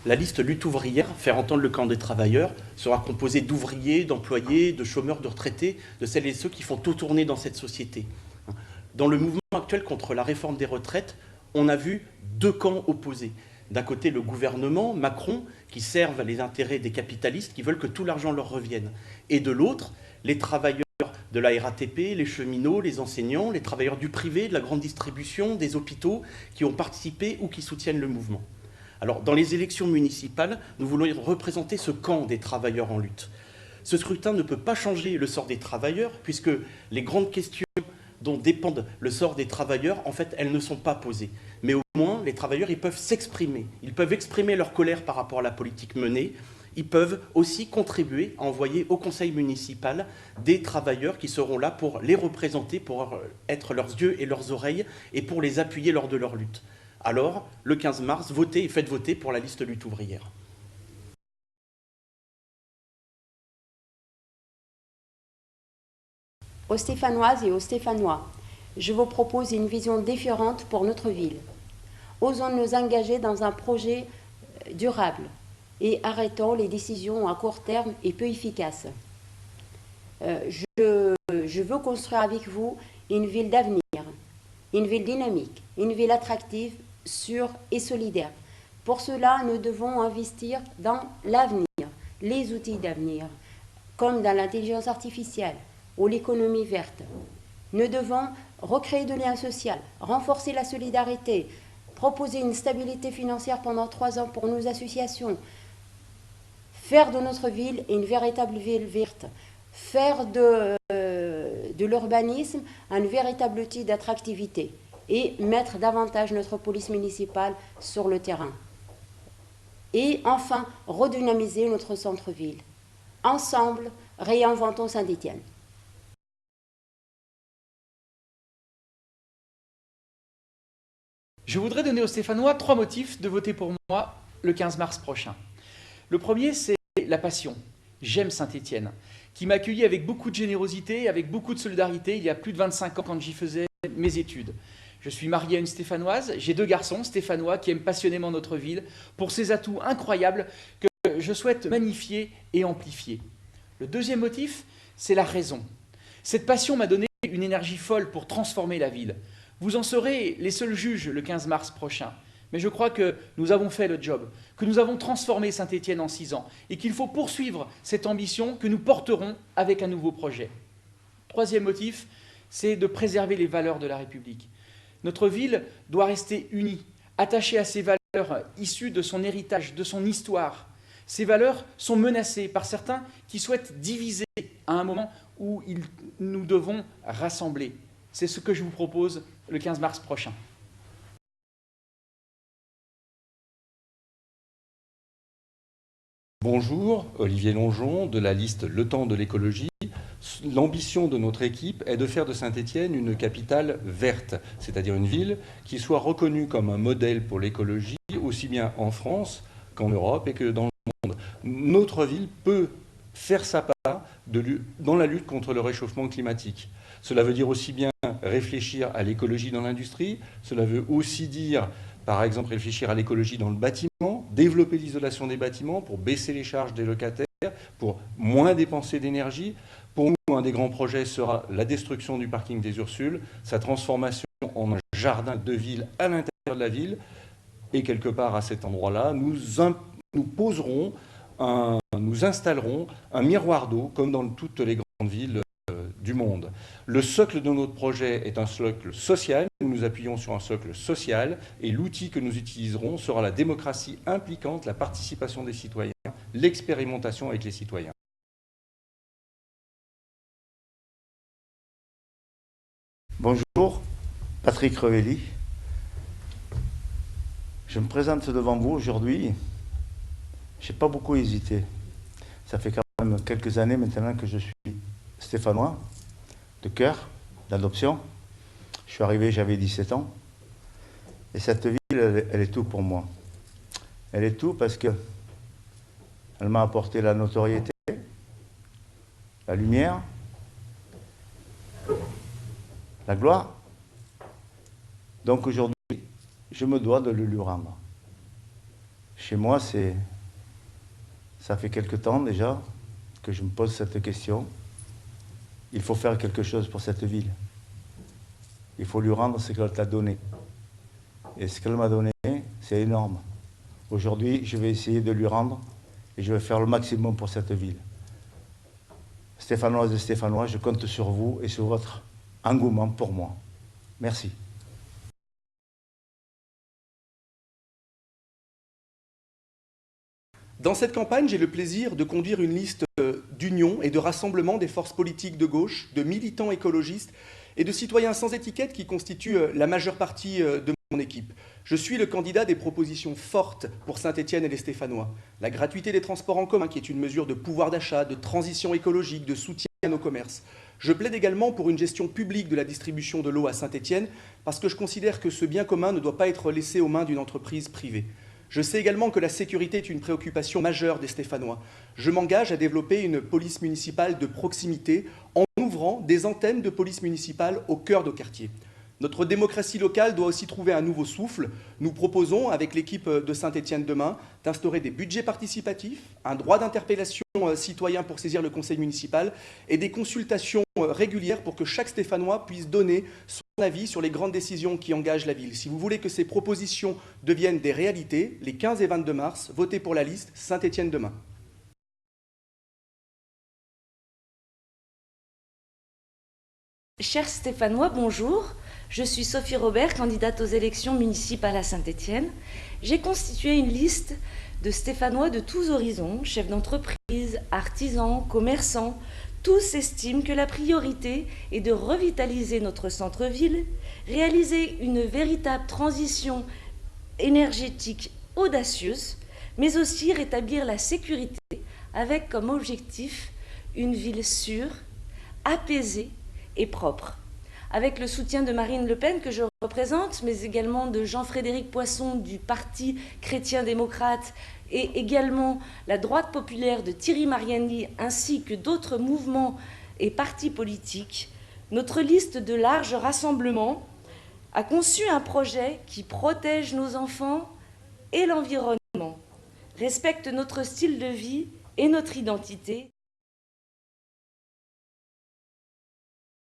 La liste lutte ouvrière, faire entendre le camp des travailleurs, sera composée d'ouvriers, d'employés, de chômeurs, de retraités, de celles et ceux qui font tout tourner dans cette société. Dans le mouvement actuel contre la réforme des retraites, on a vu deux camps opposés. D'un côté, le gouvernement, Macron, qui servent les intérêts des capitalistes, qui veulent que tout l'argent leur revienne. Et de l'autre, les travailleurs de la RATP, les cheminots, les enseignants, les travailleurs du privé, de la grande distribution, des hôpitaux, qui ont participé ou qui soutiennent le mouvement. Alors, dans les élections municipales, nous voulons représenter ce camp des travailleurs en lutte. Ce scrutin ne peut pas changer le sort des travailleurs, puisque les grandes questions dont dépendent le sort des travailleurs, en fait, elles ne sont pas posées. Mais au moins, les travailleurs, ils peuvent s'exprimer. Ils peuvent exprimer leur colère par rapport à la politique menée. Ils peuvent aussi contribuer à envoyer au conseil municipal des travailleurs qui seront là pour les représenter, pour être leurs yeux et leurs oreilles et pour les appuyer lors de leur lutte. Alors, le 15 mars, votez et faites voter pour la liste lutte ouvrière. Aux Stéphanoises et aux Stéphanois, je vous propose une vision différente pour notre ville. Osons nous engager dans un projet durable et arrêtons les décisions à court terme et peu efficaces. Je veux construire avec vous une ville d'avenir, une ville dynamique, une ville attractive, sûre et solidaire. Pour cela, nous devons investir dans l'avenir, les outils d'avenir, comme dans l'intelligence artificielle ou l'économie verte. Nous devons recréer du lien social, renforcer la solidarité, proposer une stabilité financière pendant 3 ans pour nos associations, faire de notre ville une véritable ville verte, faire de l'urbanisme un véritable outil d'attractivité et mettre davantage notre police municipale sur le terrain. Et enfin, redynamiser notre centre-ville. Ensemble, réinventons Saint-Étienne. Je voudrais donner aux Stéphanois 3 motifs de voter pour moi le 15 mars prochain. Le premier, c'est la passion. J'aime Saint-Étienne, qui m'a accueilli avec beaucoup de générosité, avec beaucoup de solidarité, il y a plus de 25 ans quand j'y faisais mes études. Je suis marié à une Stéphanoise, j'ai 2 garçons stéphanois qui aiment passionnément notre ville pour ses atouts incroyables que je souhaite magnifier et amplifier. Le deuxième motif, c'est la raison. Cette passion m'a donné une énergie folle pour transformer la ville. Vous en serez les seuls juges le 15 mars prochain. Mais je crois que nous avons fait le job, que nous avons transformé Saint-Étienne en 6 ans et qu'il faut poursuivre cette ambition que nous porterons avec un nouveau projet. Troisième motif, c'est de préserver les valeurs de la République. Notre ville doit rester unie, attachée à ses valeurs issues de son héritage, de son histoire. Ces valeurs sont menacées par certains qui souhaitent diviser à un moment où nous devons rassembler. C'est ce que je vous propose le 15 mars prochain. Bonjour, Olivier Longeon de la liste Le Temps de l'écologie. L'ambition de notre équipe est de faire de Saint-Étienne une capitale verte, c'est-à-dire une ville qui soit reconnue comme un modèle pour l'écologie, aussi bien en France qu'en Europe et que dans le monde. Notre ville peut faire sa part dans la lutte contre le réchauffement climatique. Cela veut dire aussi bien réfléchir à l'écologie dans l'industrie, cela veut aussi dire, par exemple, réfléchir à l'écologie dans le bâtiment, développer l'isolation des bâtiments pour baisser les charges des locataires, pour moins dépenser d'énergie. Pour nous, un des grands projets sera la destruction du parking des Ursules, sa transformation en un jardin de ville à l'intérieur de la ville. Et quelque part à cet endroit-là, nous installerons un miroir d'eau, comme dans toutes les grandes villes du monde. Le socle de notre projet est un socle social. Nous nous appuyons sur un socle social et l'outil que nous utiliserons sera la démocratie impliquante, la participation des citoyens, l'expérimentation avec les citoyens. Bonjour, Patrick Revelli. Je me présente devant vous aujourd'hui. Je n'ai pas beaucoup hésité. Ça fait quand même quelques années maintenant que je suis stéphanois, de cœur, d'adoption. Je suis arrivé, j'avais 17 ans. Et cette ville, elle est tout pour moi. Elle est tout parce qu'elle m'a apporté la notoriété, la lumière, la gloire. Donc aujourd'hui, je me dois de le lui rendre. Chez moi, ça fait quelque temps déjà que je me pose cette question. Il faut faire quelque chose pour cette ville. Il faut lui rendre ce qu'elle t'a donné. Et ce qu'elle m'a donné, c'est énorme. Aujourd'hui, je vais essayer de lui rendre et je vais faire le maximum pour cette ville. Stéphanoises et Stéphanois, je compte sur vous et sur votre engouement pour moi. Merci. Dans cette campagne, j'ai le plaisir de conduire une liste d'union et de rassemblement des forces politiques de gauche, de militants écologistes et de citoyens sans étiquette qui constituent la majeure partie de mon équipe. Je suis le candidat des propositions fortes pour Saint-Étienne et les Stéphanois. La gratuité des transports en commun, qui est une mesure de pouvoir d'achat, de transition écologique, de soutien à nos commerces. Je plaide également pour une gestion publique de la distribution de l'eau à Saint-Étienne, parce que je considère que ce bien commun ne doit pas être laissé aux mains d'une entreprise privée. Je sais également que la sécurité est une préoccupation majeure des Stéphanois. Je m'engage à développer une police municipale de proximité en ouvrant des antennes de police municipale au cœur de quartiers. Notre démocratie locale doit aussi trouver un nouveau souffle. Nous proposons, avec l'équipe de Saint-Étienne Demain, d'instaurer des budgets participatifs, un droit d'interpellation citoyen pour saisir le conseil municipal et des consultations régulières pour que chaque Stéphanois puisse donner son avis sur les grandes décisions qui engagent la ville. Si vous voulez que ces propositions deviennent des réalités, les 15 et 22 mars, votez pour la liste Saint-Étienne Demain. Chers Stéphanois, bonjour. Je suis Sophie Robert, candidate aux élections municipales à Saint-Étienne. J'ai constitué une liste de Stéphanois de tous horizons, chefs d'entreprise, artisans, commerçants. Tous estiment que la priorité est de revitaliser notre centre-ville, réaliser une véritable transition énergétique audacieuse, mais aussi rétablir la sécurité avec comme objectif une ville sûre, apaisée et propre. Avec le soutien de Marine Le Pen, que je représente, mais également de Jean-Frédéric Poisson du Parti chrétien-démocrate et également la droite populaire de Thierry Mariani, ainsi que d'autres mouvements et partis politiques, notre liste de large rassemblement a conçu un projet qui protège nos enfants et l'environnement, respecte notre style de vie et notre identité,